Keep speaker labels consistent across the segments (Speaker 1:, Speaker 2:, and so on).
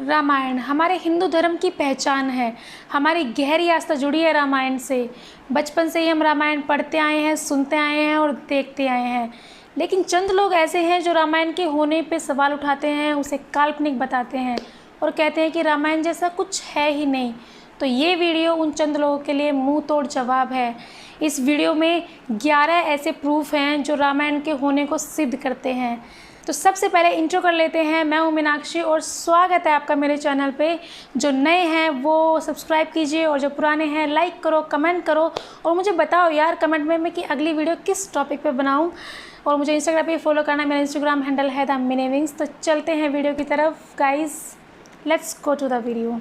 Speaker 1: रामायण हमारे हिंदू धर्म की पहचान है। हमारी गहरी आस्था जुड़ी है रामायण से। बचपन से ही हम रामायण पढ़ते आए हैं, सुनते आए हैं और देखते आए हैं। लेकिन चंद लोग ऐसे हैं जो रामायण के होने पे सवाल उठाते हैं, उसे काल्पनिक बताते हैं और कहते हैं कि रामायण जैसा कुछ है ही नहीं। तो ये वीडियो उन चंद लोगों के लिए मुंह तोड़ जवाब है। इस वीडियो में 11 ऐसे प्रूफ हैं जो रामायण के होने को सिद्ध करते हैं। तो सबसे पहले इंट्रो कर लेते हैं। मैं हूं मीनाक्षी और स्वागत है आपका मेरे चैनल पे। जो नए हैं वो सब्सक्राइब कीजिए और जो पुराने हैं लाइक करो, कमेंट करो और मुझे बताओ यार कमेंट में कि अगली वीडियो किस टॉपिक पे बनाऊं। और मुझे इंस्टाग्राम पे फॉलो करना, मेरा इंस्टाग्राम हैंडल है द मिनीविंग्स। तो चलते हैं वीडियो की तरफ guys, let's go to the video.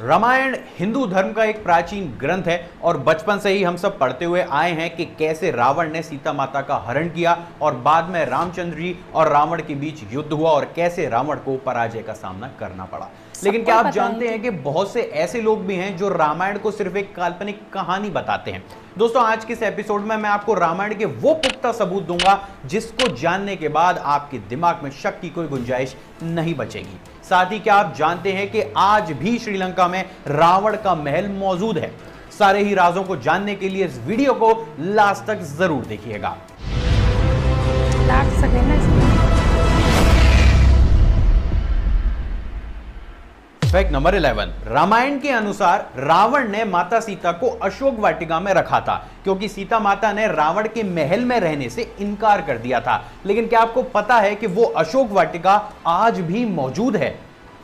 Speaker 2: Ramayan Hindu धर्म का एक प्राचीन ग्रंथ है और बचपन से ही हम सब पढ़ते हुए आए हैं कि कैसे रावण ने सीता माता का हरण किया और बाद में रामचंद्र जी और रावण के बीच युद्ध हुआ और कैसे रावण को पराजय का सामना करना पड़ा। लेकिन क्या आप जानते हैं कि बहुत से ऐसे लोग भी हैं जो रामायण को सिर्फ एक काल्पनिक कहानी बताते हैं। दोस्तों, आज के इस एपिसोड में मैं आपको रामायण के वो पुख्ता सबूत दूंगा जिसको जानने के बाद आपके दिमाग में शक की कोई गुंजाइश नहीं बचेगी। साथ ही क्या आप जानते हैं कि आज भी श्रीलंका में रावण का महल मौजूद है। सारे ही राजों को जानने के लिए इस वीडियो को लास्ट तक जरूर देखिएगा। फैक्ट नंबर 11, रामायण के अनुसार रावण ने माता सीता को अशोक वाटिका में रखा था क्योंकि सीता माता ने रावण के महल में रहने से इनकार कर दिया था। लेकिन क्या आपको पता है कि वो अशोक वाटिका आज भी मौजूद है?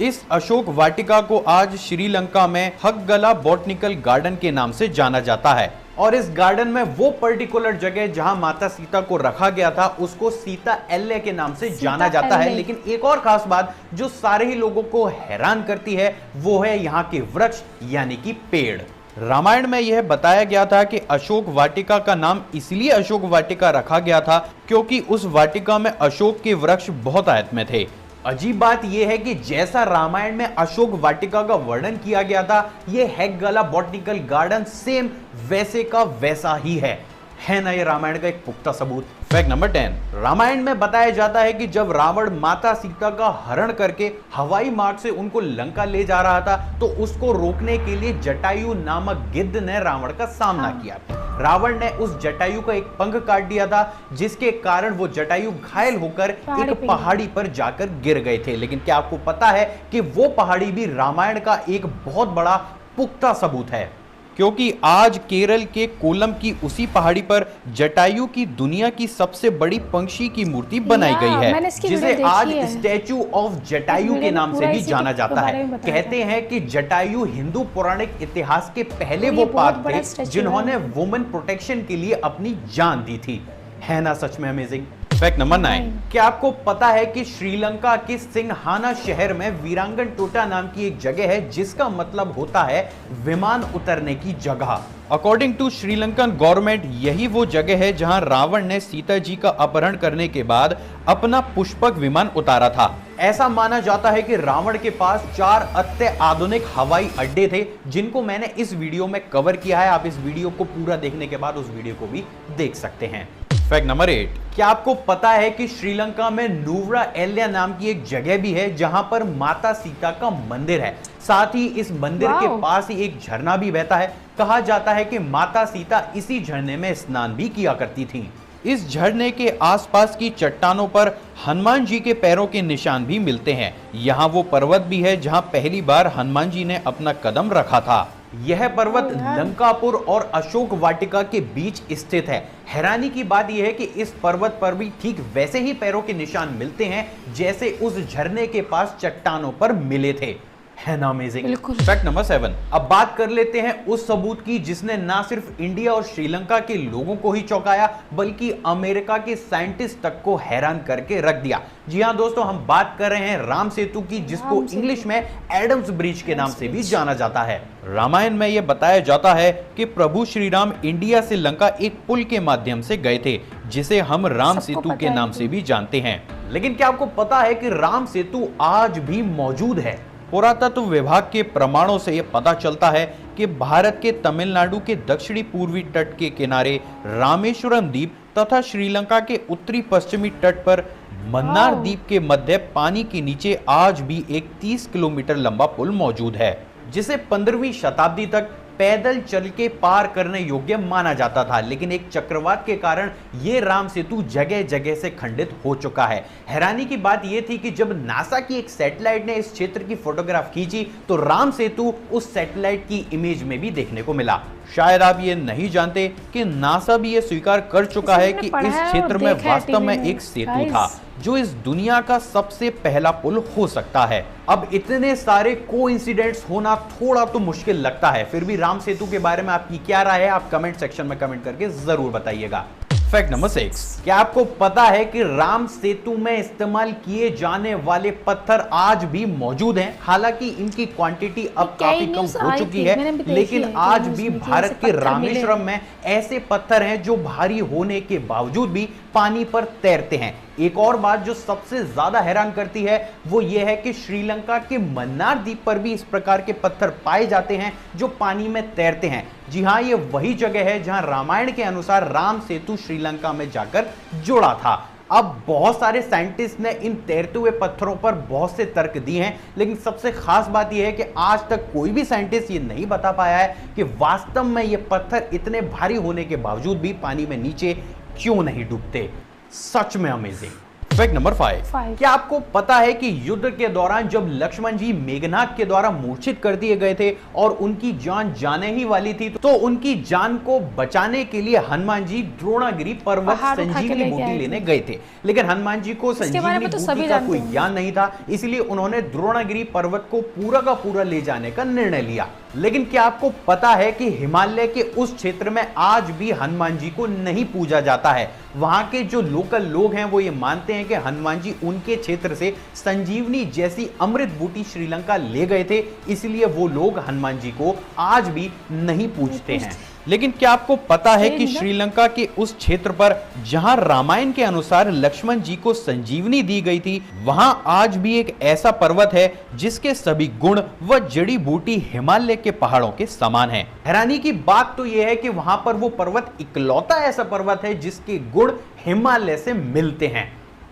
Speaker 2: इस अशोक वाटिका को आज श्रीलंका में हकगला बॉटनिकल गार्डन के नाम से जाना जाता है और इस गार्डन में वो पर्टिकुलर जगह जहां माता सीता को रखा गया था उसको सीता एल्ले के नाम से जाना जाता है। लेकिन एक और खास बात जो सारे ही लोगों को हैरान करती है वो है यहाँ के वृक्ष यानी कि पेड़। रामायण में यह बताया गया था कि अशोक वाटिका का नाम इसलिए अशोक वाटिका रखा गया था क्योंकि उस वाटिका में अशोक के वृक्ष बहुत आयत में थे। अजीब बात यह है कि जैसा रामायण में अशोक वाटिका का वर्णन किया गया था, यह हकगला बॉटनिकल गार्डन सेम वैसे का वैसा ही है ना ये रामायण का एक पुख्ता सबूत। फैक्ट नंबर 10, रामायण में बताया जाता है कि जब रावण माता सीता का हरण करके हवाई मार्ग से उनको लंका ले जा रहा था तो उसको रोकने के लिए जटायु नामक गिद्ध ने रावण का सामना किया। रावण ने उस जटायु का एक पंख काट दिया था जिसके कारण वो जटायु घायल होकर एक पहाड़ी पर जाकर गिर गए थे। लेकिन क्या आपको पता है कि वो पहाड़ी भी रामायण का एक बहुत बड़ा पुख्ता सबूत है क्योंकि आज केरल के कोलम की उसी पहाड़ी पर जटायु की दुनिया की सबसे बड़ी पंछी की मूर्ति बनाई गई है जिसे आज स्टैचू ऑफ जटायु के नाम से भी जाना जाता है। कहते हैं कि जटायु हिंदू पौराणिक इतिहास के पहले वो पात्र थे जिन्होंने वुमेन प्रोटेक्शन के लिए अपनी जान दी थी। है ना सच में अमेजिंग। फैक्ट नंबर 9, क्या आपको पता है कि श्रीलंका के सिंघाना शहर में वीरांगन टोटा नाम की एक जगह है जिसका मतलब होता है विमान उतरने की जगह। अकॉर्डिंग टू श्रीलंकन गवर्नमेंट यही वो जगह है जहां रावण ने सीता जी का अपहरण करने के बाद अपना पुष्पक विमान उतारा था। ऐसा माना जाता है कि रावण के पास 4 अत्याधुनिक हवाई अड्डे थे जिनको मैंने इस वीडियो में कवर किया है। आप इस वीडियो को पूरा देखने के बाद उस वीडियो को भी देख सकते हैं। फैक्ट नंबर 8, क्या आपको पता है कि श्रीलंका में नुव्रा एल्या नाम की एक जगह भी है जहां पर माता सीता का मंदिर है। साथ ही इस मंदिर के पास ही एक झरना भी बहता है। कहा जाता है कि माता सीता इसी झरने में स्नान भी किया करती थी। इस झरने के आसपास की चट्टानों पर हनुमान जी के पैरों के निशान भी मिलते हैं। यहाँ वो पर्वत भी है जहाँ पहली बार हनुमान जी ने अपना कदम रखा था। यह पर्वत लंकापुर और अशोक वाटिका के बीच स्थित है। हैरानी की बात यह है कि इस पर्वत पर भी ठीक वैसे ही पैरों के निशान मिलते हैं जैसे उस झरने के पास चट्टानों पर मिले थे। है ना अमेजिंग। फैक्ट नंबर 7, अब बात कर लेते हैं उस सबूत की जिसने ना सिर्फ इंडिया और श्रीलंका के लोगों को ही चौंकाया बल्कि अमेरिका के साइंटिस्ट तक को हैरान करके रख दिया। जी हाँ दोस्तों, हम बात कर रहे हैं राम सेतु की जिसको इंग्लिश में एडम्स ब्रिज के नाम से भी जाना जाता है। रामायण में यह बताया जाता है कि प्रभु श्री राम इंडिया से लंका एक पुल के माध्यम से गए थे जिसे हम राम सेतु के नाम से भी जानते हैं। लेकिन क्या आपको पता है कि राम सेतु आज भी मौजूद है? पुरातत्व विभाग के प्रमाणों से यह पता चलता है कि भारत के तमिलनाडु के दक्षिणी पूर्वी तट के किनारे रामेश्वरम द्वीप तथा श्रीलंका के उत्तरी पश्चिमी तट पर मन्नार
Speaker 1: वाओ।
Speaker 2: द्वीप के मध्य पानी के नीचे आज भी एक 30 किलोमीटर लंबा पुल मौजूद है, जिसे 15वीं शताब्दी तक पैदल चल के पार करने योग्य माना जाता था, लेकिन एक चक्रवात के कारण यह राम सेतु जगह जगह से खंडित हो चुका है। हैरानी की बात यह थी कि जब नासा की एक सैटेलाइट ने इस क्षेत्र की फोटोग्राफ खींची तो राम सेतु उस सैटेलाइट की इमेज में भी देखने को मिला। शायद आप ये नहीं जानते कि नासा भी ये स्वीकार कर चुका है कि इस क्षेत्र में वास्तव में एक सेतु था जो इस दुनिया का सबसे पहला पुल हो सकता है। अब इतने सारे कोइंसिडेंट्स होना थोड़ा तो मुश्किल लगता है, फिर भी राम सेतु के बारे में आपकी क्या राय है, आप कमेंट सेक्शन में कमेंट करके जरूर बताइएगा। फैक्ट नंबर 6, क्या आपको पता है कि राम सेतु में इस्तेमाल किए जाने वाले पत्थर आज भी मौजूद हैं? हालांकि इनकी क्वांटिटी अब काफी कम हो चुकी है, लेकिन आज भी भारत के रामेश्वरम में ऐसे पत्थर हैं जो भारी होने के बावजूद भी पानी पर तैरते हैं। एक और बात जो सबसे ज्यादा हैरान करती है वो ये है कि श्रीलंका के मन्नार द्वीप पर भी इस प्रकार के पत्थर पाए जाते हैं जो पानी में तैरते हैं। जी हां, ये वही जगह है जहां रामायण के अनुसार राम सेतु श्रीलंका में जाकर जुड़ा था। अब बहुत सारे साइंटिस्ट ने इन तैरते हुए पत्थरों पर बहुत से तर्क दिए हैं, लेकिन सबसे खास बात यह है कि आज तक कोई भी साइंटिस्ट ये नहीं बता पाया है कि वास्तव में ये पत्थर इतने भारी होने के बावजूद भी पानी में नीचे क्यों नहीं डूबते। सच में अमेजिंग। फैक्ट नंबर 5, क्या आपको पता है कि युद्ध के दौरान जब लक्ष्मण जी मेघनाद के द्वारा मूर्छित कर दिए गए थे और उनकी जान जाने ही वाली थी, तो उनकी जान को बचाने के लिए हनुमान जी द्रोणागिरी पर्वत संजीवनी बूटी लेने गए थे, लेकिन हनुमान जी को संजीवनी बूटी का कोई ज्ञान नहीं था, इसलिए उन्होंने द्रोणागिरी पर्वत को पूरा का पूरा ले जाने का निर्णय लिया। लेकिन क्या आपको पता है कि हिमालय के उस क्षेत्र में आज भी हनुमान जी को नहीं पूजा जाता है? वहां के जो लोकल लोग हैं वो ये मानते हैं कि हनुमान जी उनके क्षेत्र से संजीवनी जैसी अमृत बूटी श्रीलंका ले गए थे, इसलिए वो लोग हनुमान जी को आज भी नहीं पूजते हैं। लेकिन क्या आपको पता है कि श्रीलंका के उस क्षेत्र पर जहां रामायण के अनुसार लक्ष्मण जी को संजीवनी दी गई थी, वहां आज भी एक ऐसा पर्वत है जिसके सभी गुण व जड़ी बूटी हिमालय के पहाड़ों के समान है। हैरानी की बात तो यह है कि वहां पर वो पर्वत इकलौता ऐसा पर्वत है जिसके गुण हिमालय से मिलते हैं।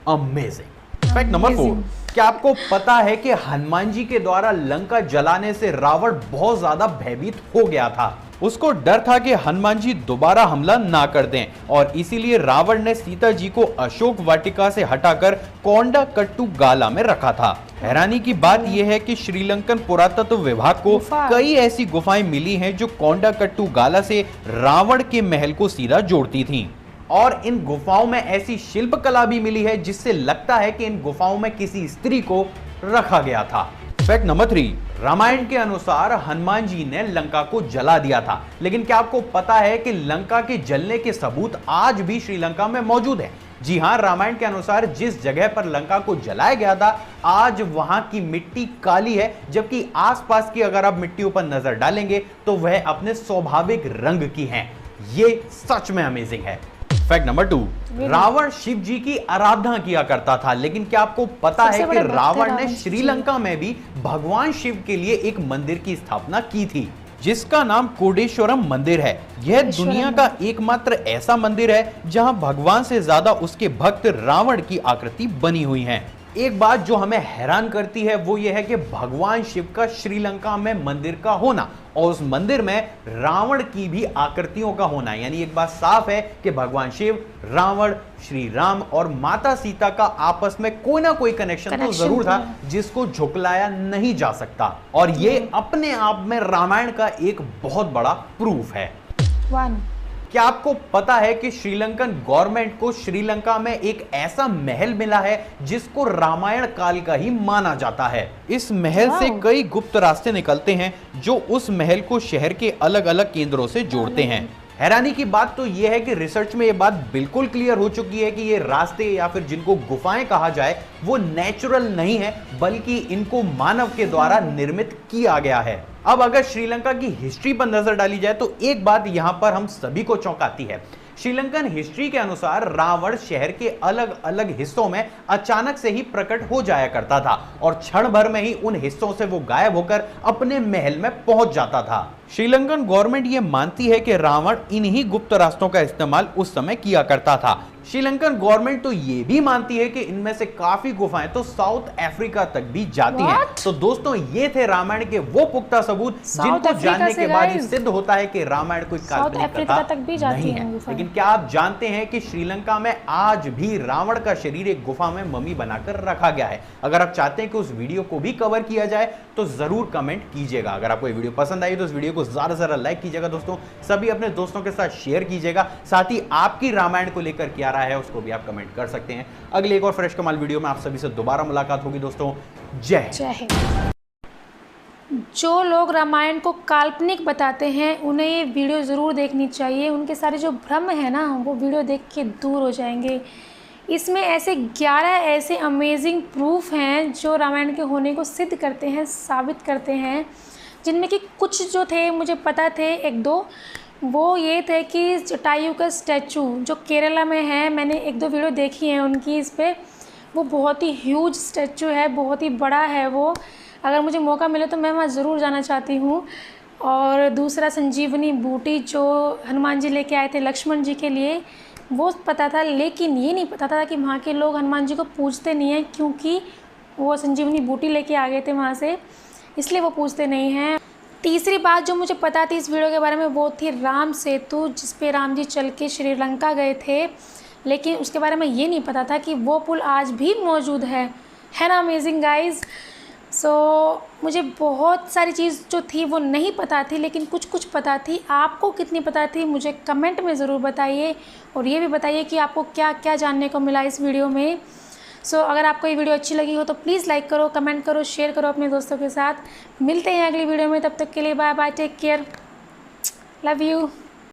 Speaker 2: अमेजिंग। फैक्ट नंबर 4, क्या आपको पता है कि हनुमान जी के द्वारा लंका जलाने से रावण बहुत ज्यादा भयभीत हो गया था? उसको डर था कि हनुमान जी दोबारा हमला ना कर दें और इसीलिए रावण ने सीता जी को अशोक वाटिका से हटाकर कोंडाकट्टू गाला में रखा था। हैरानी की बात यह है कि श्रीलंकन पुरातत्व विभाग को कई ऐसी गुफाएं मिली हैं जो कोंडाकट्टू गाला से रावण के महल को सीधा जोड़ती थीं। और इन गुफाओं में ऐसी शिल्पकला भी मिली है जिससे लगता है कि इन गुफाओं में किसी स्त्री को रखा गया था। फैक्ट नंबर 3, रामायण के अनुसार हनुमान जी ने लंका को जला दिया था, लेकिन क्या आपको पता है कि लंका के जलने के सबूत आज भी श्रीलंका में मौजूद हैं? जी हां, रामायण के अनुसार जिस जगह पर लंका को जलाया गया था आज वहां की मिट्टी काली है, जबकि आसपास की अगर आप मिट्टी पर नजर डालेंगे तो वह अपने स्वाभाविक रंग की है। ये सच में अमेजिंग है। फैक्ट नंबर 2, रावण शिव जी की आराधना किया करता था, लेकिन क्या आपको पता है कि रावण ने श्रीलंका में भी भगवान शिव के लिए एक मंदिर की स्थापना की थी जिसका नाम कोडेश्वरम मंदिर है। यह दुनिया का एकमात्र ऐसा मंदिर है जहां भगवान से ज्यादा उसके भक्त रावण की आकृति बनी हुई है। एक बात जो हमें हैरान करती है वो ये है कि भगवान शिव का श्रीलंका में मंदिर का होना और उस मंदिर में रावण की भी आकृतियों का होना, यानी एक बात साफ है कि भगवान शिव, रावण, श्री राम और माता सीता का आपस में कोई ना कोई कनेक्शन तो जरूर था जिसको झुकलाया नहीं जा सकता, और ये अपने आप में रामायण का एक बहुत बड़ा प्रूफ है। क्या आपको पता है कि श्रीलंकन गवर्नमेंट को श्रीलंका में एक ऐसा महल मिला है जिसको रामायण काल का ही माना जाता है? इस महल से कई गुप्त रास्ते निकलते हैं जो उस महल को शहर के अलग अलग केंद्रों से जोड़ते हैं। हैरानी की बात तो यह है कि रिसर्च में यह बात बिल्कुल क्लियर हो चुकी है कि ये रास्ते या फिर जिनको गुफाएं कहा जाए वो नेचुरल नहीं है, बल्कि इनको मानव के द्वारा निर्मित किया गया है। अब अगर श्रीलंका की हिस्ट्री पर नजर डाली जाए तो एक बात यहां पर हम सभी को चौंकाती है। श्रीलंकन हिस्ट्री के अनुसार रावण शहर के अलग अलग हिस्सों में अचानक से ही प्रकट हो जाया करता था और क्षण भर में ही उन हिस्सों से वो गायब होकर अपने महल में पहुंच जाता था। श्रीलंकन गवर्नमेंट ये मानती है कि रावण इन्हीं गुप्त रास्तों का इस्तेमाल उस समय किया करता था। श्रीलंकन गवर्नमेंट तो ये भी मानती है कि इनमें से काफी गुफाएं तो साउथ अफ्रीका तक भी जाती हैं। तो दोस्तों ये थे रामायण के वो पुख्ता सबूत जिनको जानने के बाद ही सिद्ध होता है कि रामायण कोई काल्पनिक कथा
Speaker 1: तक भी जाती
Speaker 2: नहीं है। लेकिन क्या आप जानते हैं कि श्रीलंका में आज भी रावण का शरीर एक गुफा में मम्मी बनाकर रखा गया है। अगर आप चाहते हैं कि उस वीडियो को भी कवर किया जाए तो जरूर कमेंट कीजिएगा। अगर आपको ये वीडियो पसंद आई तो इस वीडियो को ज्यादा से ज्यादा लाइक कीजिएगा दोस्तों, सभी अपने दोस्तों के साथ शेयर कीजिएगा। साथ ही आपकी रामायण को लेकर क्या राय है उसको भी आप कमेंट कर सकते हैं। अगले एक और फ्रेश कमाल वीडियो में आप सभी से दोबारा मुलाकात होगी दोस्तों। जय हिंद।
Speaker 1: जो लोग रामायण को काल्पनिक बताते हैं उन्हें ये वीडियो ज़रूर देखनी चाहिए। उनके सारे जो भ्रम है ना वो वीडियो देख के दूर हो जाएंगे। इसमें ऐसे 11 ऐसे अमेजिंग प्रूफ हैं जो रामायण के होने को सिद्ध करते हैं, साबित करते हैं, जिनमें कि कुछ जो थे मुझे पता थे, एक दो वो ये थे कि जटायु का स्टैचू जो केरला में है, मैंने एक दो वीडियो देखी है उनकी इस पर, वो बहुत ही ह्यूज स्टैचू है, बहुत ही बड़ा है वो। अगर मुझे मौका मिले तो मैं वहाँ ज़रूर जाना चाहती हूँ। और दूसरा संजीवनी बूटी जो हनुमान जी लेके आए थे लक्ष्मण जी के लिए, वो पता था, लेकिन ये नहीं पता था कि वहाँ के लोग हनुमान जी को पूजते नहीं हैं, क्योंकि वो संजीवनी बूटी लेके आ गए थे वहाँ से, इसलिए वो पूजते नहीं हैं। तीसरी बात जो मुझे पता थी इस वीडियो के बारे में वो थी राम सेतु, जिस पे राम जी चल के श्रीलंका गए थे, लेकिन उसके बारे में ये नहीं पता था कि वो पुल आज भी मौजूद है ना। Amazing guys. सो मुझे बहुत सारी चीज़ जो थी वो नहीं पता थी, लेकिन कुछ पता थी। आपको कितनी पता थी मुझे कमेंट में ज़रूर बताइए, और ये भी बताइए कि आपको क्या क्या जानने को मिला इस वीडियो में। सो अगर आपको ये वीडियो अच्छी लगी हो तो प्लीज़ लाइक करो, कमेंट करो, शेयर करो अपने दोस्तों के साथ। मिलते हैं अगली वीडियो में, तब तक के लिए bye bye, take care, love you.